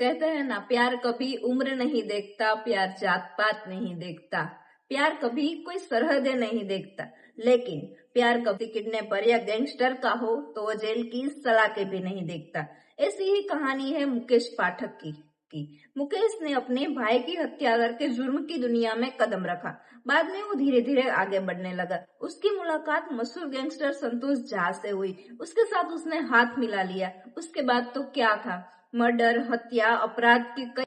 कहते हैं ना, प्यार कभी उम्र नहीं देखता, प्यार जात पात नहीं देखता, प्यार कभी कोई सरहदें नहीं देखता। लेकिन प्यार कभी किडनैपर या गैंगस्टर का हो तो वो जेल की सलाखें भी नहीं देखता। ऐसी ही कहानी है मुकेश पाठक की। मुकेश ने अपने भाई की हत्या करके जुर्म की दुनिया में कदम रखा। बाद में वो धीरे धीरे आगे बढ़ने लगा। उसकी मुलाकात मशहूर गैंगस्टर संतोष झा से हुई। उसके साथ उसने हाथ मिला लिया। उसके बाद तो क्या था, मर्डर, हत्या, अपराध के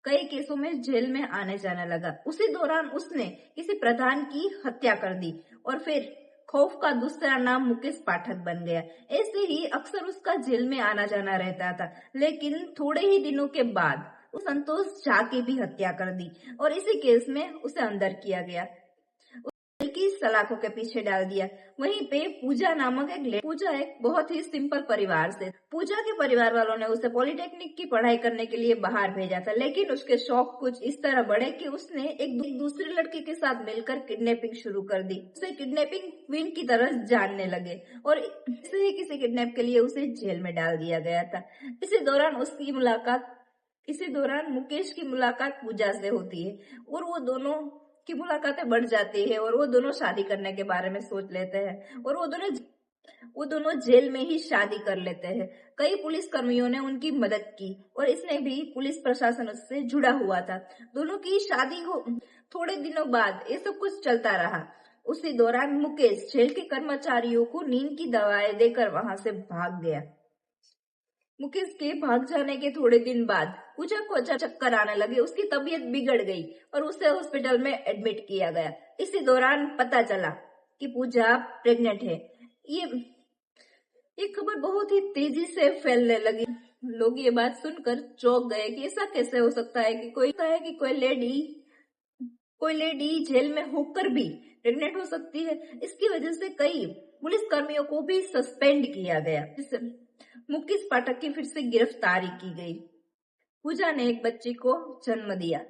कई केसों में जेल में आने जाने लगा। उसी दौरान उसने किसी प्रधान की हत्या कर दी और फिर खौफ का दूसरा नाम मुकेश पाठक बन गया। ऐसे ही अक्सर उसका जेल में आना जाना रहता था। लेकिन थोड़े ही दिनों के बाद उस संतोष झा की भी हत्या कर दी और इसी केस में उसे अंदर किया गया, की सलाखों के पीछे डाल दिया। वहीं पे पूजा एक बहुत ही सिंपल परिवार से। पूजा के परिवार वालों ने उसे पॉलिटेक्निक की पढ़ाई करने के लिए बाहर भेजा था, लेकिन उसके शौक कुछ इस तरह बढ़े कि उसने एक दूसरे लड़के के साथ मिलकर किडनैपिंग शुरू कर दी। उसे किडनैपिंग क्वीन की तरह जानने लगे और इसे ही किसी किडनैप के लिए उसे जेल में डाल दिया गया था। इसी दौरान मुकेश की मुलाकात पूजा से होती है और वो दोनों की मुलाकातें बढ़ जाती है और वो दोनों शादी करने के बारे में सोच लेते हैं और वो दोनों जेल में ही शादी कर लेते हैं। कई पुलिस कर्मियों ने उनकी मदद की और इसने भी पुलिस प्रशासन से जुड़ा हुआ था। दोनों की शादी हो थोड़े दिनों बाद ये सब कुछ चलता रहा। उसी दौरान मुकेश जेल के कर्मचारियों को नींद की दवाएं देकर वहां से भाग गया। मुकेश के भाग जाने के थोड़े दिन बाद पूजा को अचानक चक्कर आने लगे। उसकी तबीयत बिगड़ गई और उसे हॉस्पिटल में एडमिट किया गया। इसी दौरान पता चला कि पूजा प्रेग्नेंट है। ये खबर बहुत ही तेजी से फैलने लगी। लोग ये बात सुनकर चौंक गए कि ऐसा कैसे हो सकता है कि कोई लेडी जेल में होकर भी प्रेग्नेंट हो सकती है। इसकी वजह से कई पुलिस कर्मियों को भी सस्पेंड किया गया, जिससे मुकेश पाठक की फिर से गिरफ्तारी की गई। पूजा ने एक बच्ची को जन्म दिया।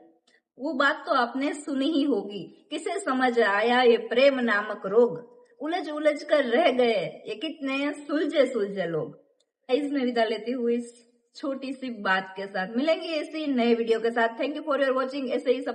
वो बात तो आपने सुनी ही होगी, किसे समझ आया ये प्रेम नामक रोग, उलझ उलझ कर रह गए ये कितने सुलझे लोग। इसमें विदा लेती हुई इस छोटी सी बात के साथ मिलेंगे ऐसी नए वीडियो के साथ। Thank you for your watching. ऐसे ही सब